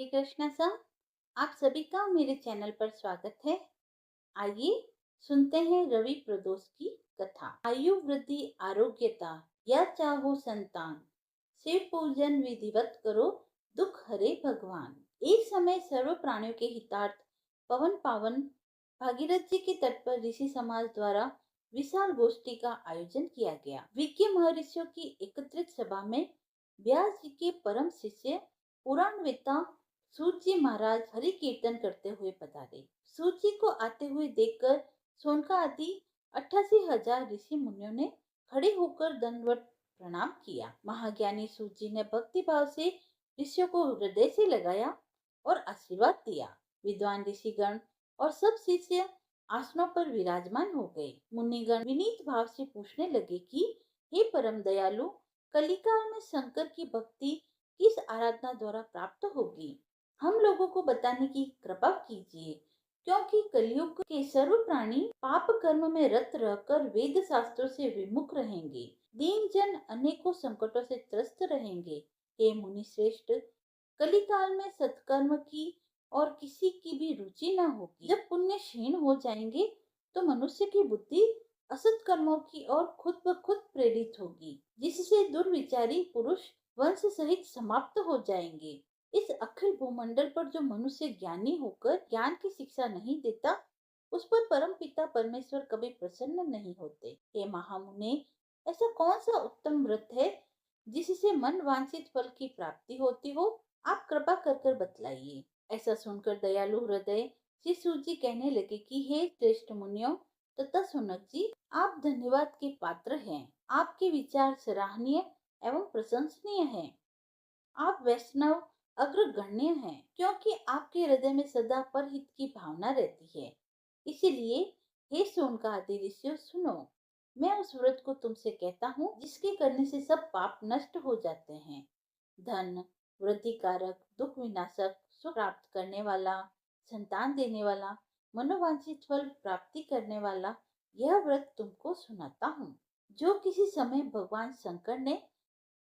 Shri Krishna sir, आप सभी का मेरे चैनल पर स्वागत है। आइए सुनते हैं रवि प्रदोष की कथा। आयु वृद्धि आरोग्यता या चाहो संतान, शिव पूजन विधिवत करो, दुख हरे भगवान। एक समय सर्व प्राणियों के हितार्थ पवन पावन भागीरथ जी के तट पर ऋषि समाज द्वारा विशाल गोष्ठी का आयोजन किया गया। विज्ञ महर्षियों की एकत्रित सभा में व्यास जी के परम शिष्य पुराणवेत्ता सूत जी महाराज हरि कीर्तन करते हुए पधारे। सूत जी को आते हुए देखकर सोनका आदि 88,000 ऋषि मुनियों ने खड़े होकर दंडवत प्रणाम किया। महाज्ञानी सूत जी ने भक्ति भाव से ऋषियों को हृदय से लगाया और आशीर्वाद दिया। विद्वान ऋषिगण और सब शिष्य आसनों पर विराजमान हो गए। मुनिगण विनीत भाव से पूछने लगे कि हे परम दयालु, कलिकाल में शंकर की भक्ति किस आराधना द्वारा प्राप्त होगी? हम लोगों को बताने की कृपा कीजिए, क्योंकि कलयुग के सर्व प्राणी पाप कर्म में रत रहकर वेद शास्त्रों से विमुख रहेंगे। दीन जन अनेकों संकटों से त्रस्त रहेंगे। हे मुनि श्रेष्ठ, कलिकाल में सत्कर्म की और किसी की भी रुचि न होगी। जब पुण्य क्षीण हो जाएंगे तो मनुष्य की बुद्धि असत कर्मों की ओर खुद ब खुद प्रेरित होगी, जिससे दुर्विचारी पुरुष वंश सहित समाप्त हो जाएंगे। इस अखिल भूमंडल पर जो मनुष्य ज्ञानी होकर ज्ञान की शिक्षा नहीं देता, उस पर परम पिता परमेश्वर कभी प्रसन्न नहीं होते। हे महामुने, ऐसा कौन सा उत्तम व्रत है जिससे मन वांछित फल की प्राप्ति होती हो? आप कृपा कर कर बतलाइए। ऐसा सुनकर दयालु हृदय श्री सूत जी कहने लगे कि हे श्रेष्ठ मुनियों तथा सुनक जी, आप धन्यवाद के पात्र हैं। आपके विचार सराहनीय एवं प्रशंसनीय हैं। आप वैष्णव अग्रगण्य हैं, क्योंकि आपके हृदय में सदा परहित की भावना रहती है। इसीलिए हे सोनकादि ऋषियों, सुनो, मैं उस व्रत को तुमसे कहता हूँ जिसके करने से सब पाप नष्ट हो जाते हैं। धन वृद्धि कारक, दुख विनाशक, सुख प्राप्त करने वाला, संतान देने वाला, मनोवांछित फल प्राप्ति करने वाला यह व्रत तुमको सुनाता हूँ, जो किसी समय भगवान शंकर ने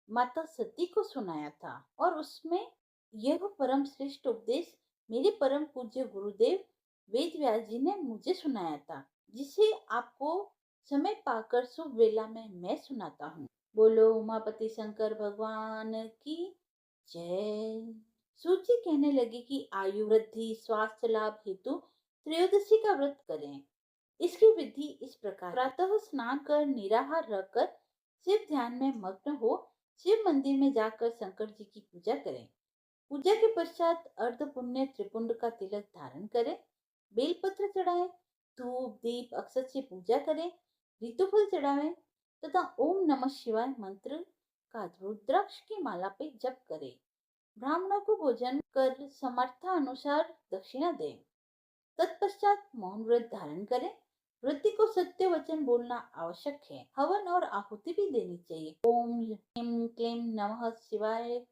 माता सती को सुनाया था। और उसमें यह परम श्रेष्ठ उपदेश मेरे परम पूज्य गुरुदेव वेद व्यास जी ने मुझे सुनाया था, जिसे आपको समय पाकर शुभ वेला में मैं सुनाता हूँ। बोलो उमापति शंकर भगवान की जय। सूची कहने लगी कि आयु वृद्धि स्वास्थ्य लाभ हेतु त्रयोदशी का व्रत करें। इसकी विधि इस प्रकार: प्रातः स्नान कर निराहार रहकर शिव ध्यान में मग्न हो शिव मंदिर में जाकर शंकर जी की पूजा करें। पूजा के पश्चात अर्ध पुण्य त्रिपुंड का तिलक धारण करें, बेलपत्र चढ़ाएं, धूप दीप अक्षत से पूजा करें, ऋतुफल चढ़ाएं तथा ओम नमः शिवाय मंत्र का रुद्राक्ष की माला पे जप करें। ब्राह्मणों को भोजन कर समर्थानुसार दक्षिणा दें। तत्पश्चात मौन व्रत धारण करें। वृत्ति को सत्य वचन बोलना आवश्यक है। हवन और आहुति भी देनी चाहिए। ओम ह्रीं क्लीं नमः शिवाय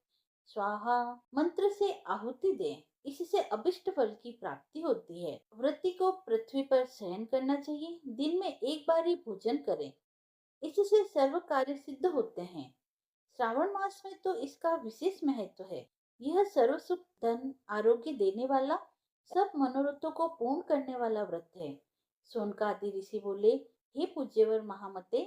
स्वाहा मंत्र से आहुति दें। इससे अभिष्ट फल की प्राप्ति होती है। वृत्ति को पृथ्वी पर शयन करना चाहिए। दिन में एक बार ही भोजन करें, इससे सर्व कार्य सिद्ध होते हैं। श्रावण मास में तो इसका विशेष महत्व है। यह सर्व सुख धन आरोग्य देने वाला, सब मनोरथों को पूर्ण करने वाला व्रत है। सोनकादि ऋषि बोले, हे पूज्यवर महामते,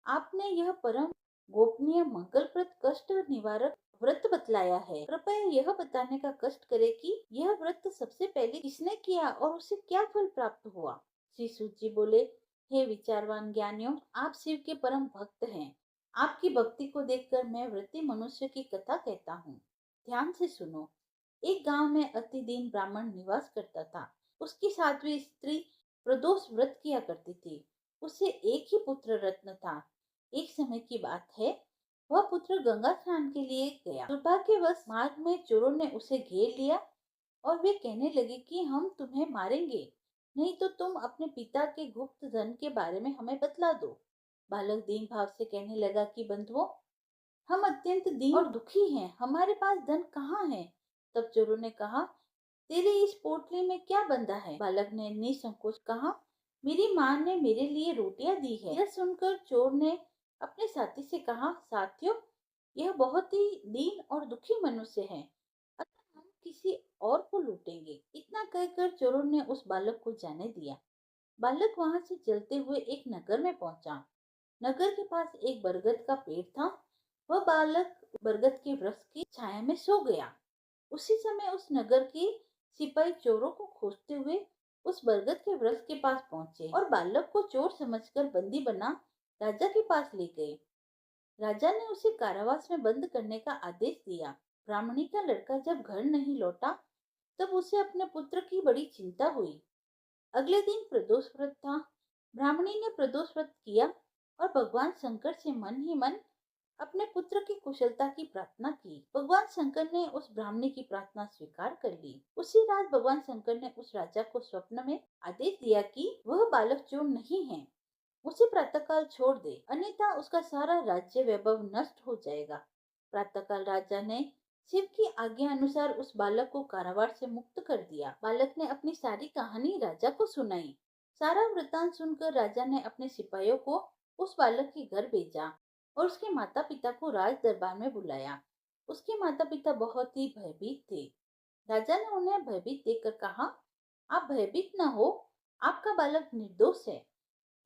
आपने यह परम गोपनीय मंगलप्रद कष्ट निवारक व्रत बतलाया है। कृपया यह बताने का कष्ट करे कि यह व्रत सबसे पहले किसने किया और उसे क्या फल प्राप्त हुआ। श्री सूत जी बोले, हे विचारवान ज्ञानियों, आप शिव के परम भक्त हैं। आपकी भक्ति को देखकर मैं व्रती मनुष्य की कथा कहता हूँ। ध्यान से सुनो। एक गांव में अति दीन ब्राह्मण निवास करता था। उसकी साध्वी स्त्री प्रदोष व्रत किया करती थी। उसे एक ही पुत्र रत्न था। एक समय की बात है, वह पुत्र गंगा स्नान के लिए गया। दुर्भाग्यवश मार्ग में चोरों ने उसे घेर लिया और वे कहने लगे कि हम तुम्हें मारेंगे, नहीं तो तुम अपने पिता के गुप्त धन के बारे में हमें बतला दो। बालक दीन भाव से कहने लगा कि बंधुओं, हम अत्यंत दीन और दुखी हैं, हमारे पास धन कहाँ है। तब चोरों ने कहा, तेरे इस पोटली में क्या बंधा है? बालक ने निसंकोच कहा, मेरी माँ ने मेरे लिए रोटियां दी है। यह सुनकर चोर ने अपने साथी से कहा, साथियों, यह बहुत ही दीन और दुखी मनुष्य है, अतः हम किसी और को लूटेंगे। इतना कहकर चोरों ने उस बालक को जाने दिया। बालक वहां से चलते हुए एक नगर में पहुंचा। नगर के पास एक बरगद का पेड़ था। वह बालक बरगद के वृक्ष की छाया में सो गया। उसी समय उस नगर के सिपाही चोरों को खोजते हुए उस बरगद के वृक्ष के पास पहुंचे और बालक को चोर समझकर बंदी बना राजा के पास ले गए। राजा ने उसे कारावास में बंद करने का आदेश दिया। ब्राह्मणी का लड़का जब घर नहीं लौटा तब उसे अपने पुत्र की बड़ी चिंता हुई। अगले दिन प्रदोष व्रत था। ब्राह्मणी ने प्रदोष व्रत किया और भगवान शंकर से मन ही मन अपने पुत्र की कुशलता की प्रार्थना की। भगवान शंकर ने उस ब्राह्मणी की प्रार्थना स्वीकार कर ली। उसी रात भगवान शंकर ने उस राजा को स्वप्न में आदेश दिया कि वह बालक चोर नहीं है, उसे प्रातःकाल छोड़ दे, अन्यथा उसका सारा राज्य वैभव नष्ट हो जाएगा। प्रातःकाल राजा ने शिव की आज्ञा अनुसार उस बालक को कारावास से मुक्त कर दिया। बालक ने अपनी सारी कहानी राजा को सुनाई। सारा वृतांत सुनकर राजा ने अपने सिपाहियों को उस बालक के घर भेजा और उसके माता पिता को राज दरबार में बुलाया। उसके माता पिता बहुत ही भयभीत थे। राजा ने उन्हें भयभीत देखकर कहा, आप भयभीत न हो, आपका बालक निर्दोष है।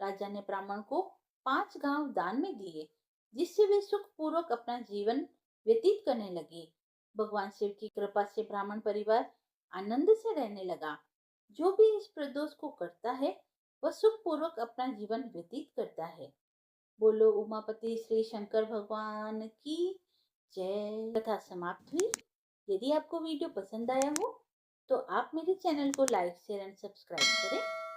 राजा ने ब्राह्मण को 5 गांव दान में दिए, जिससे वे सुख पूर्वक अपना जीवन व्यतीत करने लगे। भगवान शिव की कृपा से ब्राह्मण परिवार आनंद से रहने लगा। जो भी इस प्रदोष को करता है वह सुख पूर्वक अपना जीवन व्यतीत करता है। बोलो उमापति श्री शंकर भगवान की जय। कथा समाप्त हुई। यदि आपको वीडियो पसंद आया हो तो आप मेरे चैनल को लाइक शेयर एंड सब्सक्राइब करें।